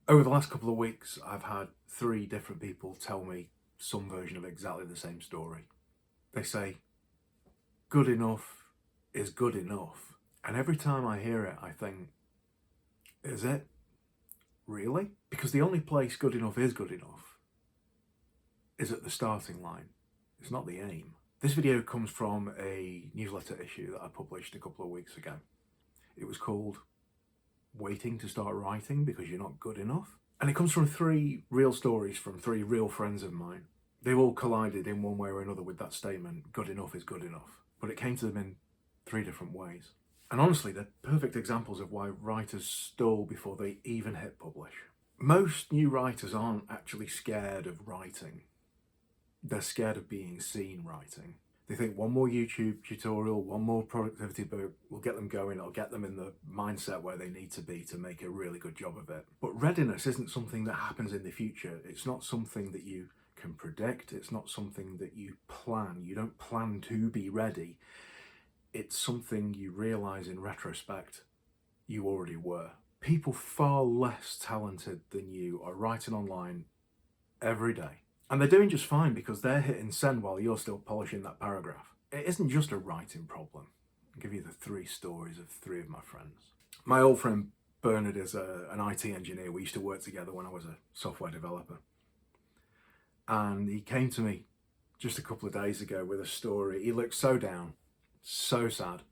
Over the last couple of weeks, I've had 3 different people tell me some version of exactly the same story. They say, good enough is good enough. And every time I hear it, I think, is it? Really? Because the only place good enough is good enough is at the starting line. It's not the aim. This video comes from a newsletter issue that I published a couple of weeks ago. It was called Waiting to Start Writing Because You're Not Good Enough. And it comes from 3 real stories from 3 real friends of mine. They've all collided in one way or another with that statement, good enough is good enough. But it came to them in 3 different ways. And honestly, they're perfect examples of why writers stall before they even hit publish. Most new writers aren't actually scared of writing. They're scared of being seen writing. They think one more YouTube tutorial, one more productivity book will get them going or get them in the mindset where they need to be to make a really good job of it. But readiness isn't something that happens in the future. It's not something that you can predict. It's not something that you plan. You don't plan to be ready. It's something you realize in retrospect you already were. People far less talented than you are writing online every day. And they're doing just fine because they're hitting send while you're still polishing that paragraph. It isn't just a writing problem. I'll give you the 3 stories of 3 of my friends. My old friend Bernard is an IT engineer. We used to work together when I was a software developer. And he came to me just a couple of days ago with a story. He looked so down, so sad.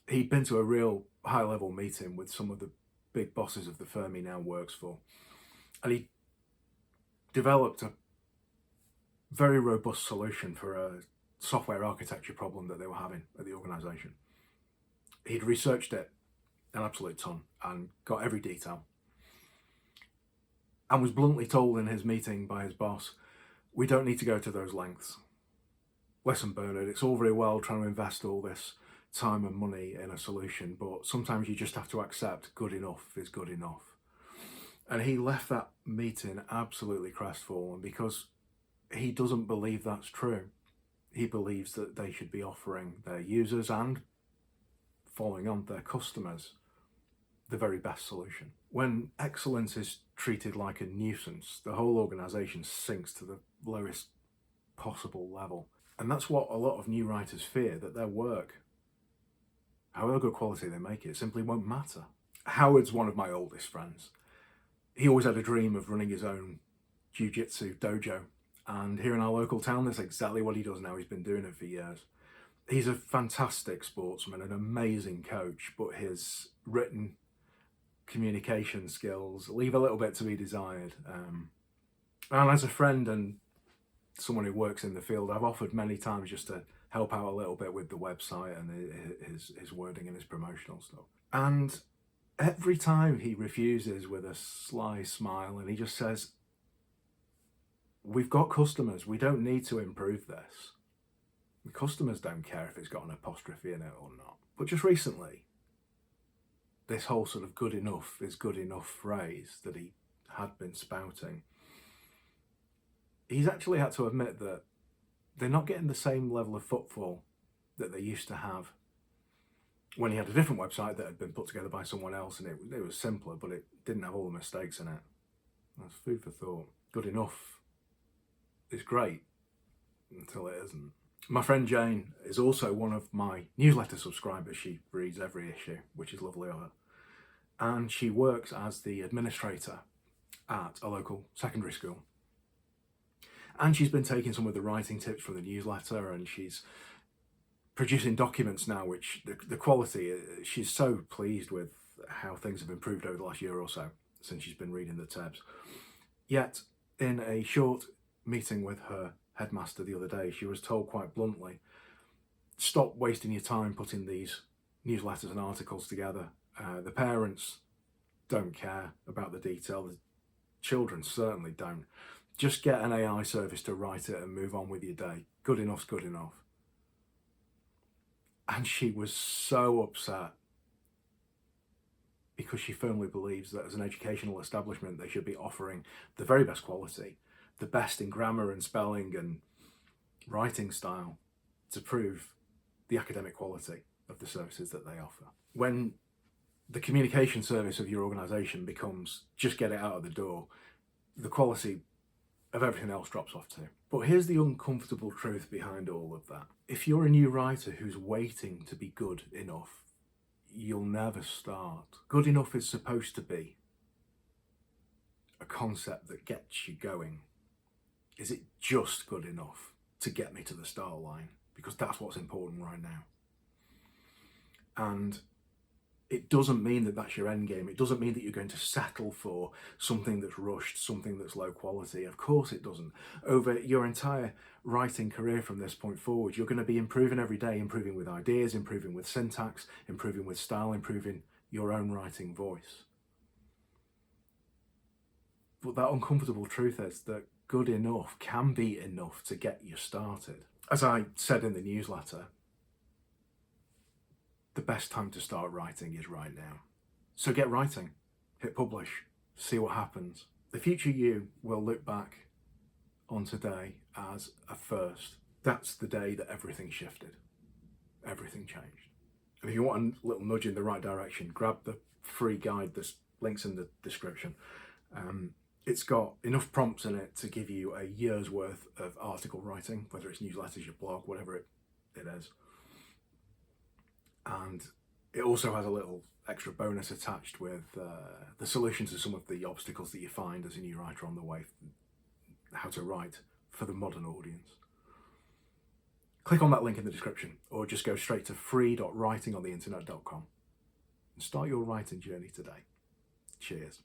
He'd been to a real high-level meeting with some of the big bosses of the firm he now works for. And he developed a very robust solution for a software architecture problem that they were having at the organisation. He'd researched it an absolute ton and got every detail, and was bluntly told in his meeting by his boss, we don't need to go to those lengths. Listen, Bernard, it's all very well trying to invest all this time and money in a solution, but sometimes you just have to accept good enough is good enough. And he left that meeting absolutely crestfallen because he doesn't believe that's true. He believes that they should be offering their users and, following on, their customers the very best solution. When excellence is treated like a nuisance, the whole organisation sinks to the lowest possible level. And that's what a lot of new writers fear, that their work, however good quality they make it, simply won't matter. Howard's one of my oldest friends. He always had a dream of running his own jiu-jitsu dojo. And here in our local town, that's exactly what he does now. He's been doing it for years. He's a fantastic sportsman, an amazing coach, but his written communication skills leave a little bit to be desired. And as a friend and someone who works in the field, I've offered many times just to help out a little bit with the website and his wording and his promotional stuff. And every time he refuses with a sly smile and he just says, we've got customers, we don't need to improve this. The customers don't care if it's got an apostrophe in it or not. But just recently, this whole sort of good enough is good enough phrase that he had been spouting, he's actually had to admit that they're not getting the same level of footfall that they used to have when he had a different website that had been put together by someone else, and it was simpler, but it didn't have all the mistakes in it. That's food for thought. Good enough is great until it isn't. My friend Jane is also one of my newsletter subscribers. She reads every issue, which is lovely of her. And she works as the administrator at a local secondary school. And she's been taking some of the writing tips from the newsletter, and she's producing documents now, which the quality, she's so pleased with how things have improved over the last year or so since she's been reading the tips. Yet, in a short meeting with her headmaster the other day, she was told quite bluntly, stop wasting your time putting these newsletters and articles together. The parents don't care about the detail. The children certainly don't. Just get an AI service to write it and move on with your day. Good enough's good enough. And she was so upset because she firmly believes that as an educational establishment, they should be offering the very best quality, the best in grammar and spelling and writing style to prove the academic quality of the services that they offer. When the communication service of your organisation becomes just get it out of the door, the quality of everything else drops off too. But here's the uncomfortable truth behind all of that. If you're a new writer who's waiting to be good enough, you'll never start. Good enough is supposed to be a concept that gets you going. Is it just good enough to get me to the start line? Because that's what's important right now. And it doesn't mean that that's your end game. It doesn't mean that you're going to settle for something that's rushed, something that's low quality. Of course it doesn't. Over your entire writing career from this point forward, you're going to be improving every day, improving with ideas, improving with syntax, improving with style, improving your own writing voice. But that uncomfortable truth is that good enough can be enough to get you started. As I said in the newsletter, the best time to start writing is right now. So get writing, hit publish, see what happens. The future you will look back on today as a first. That's the day that everything shifted, everything changed. And if you want a little nudge in the right direction, grab the free guide, there's links in the description. It's got enough prompts in it to give you a year's worth of article writing, whether it's newsletters, your blog, whatever it is. And it also has a little extra bonus attached with the solutions to some of the obstacles that you find as a new writer on the way, how to write for the modern audience. Click on that link in the description, or just go straight to free.writingontheinternet.com and start your writing journey today. Cheers.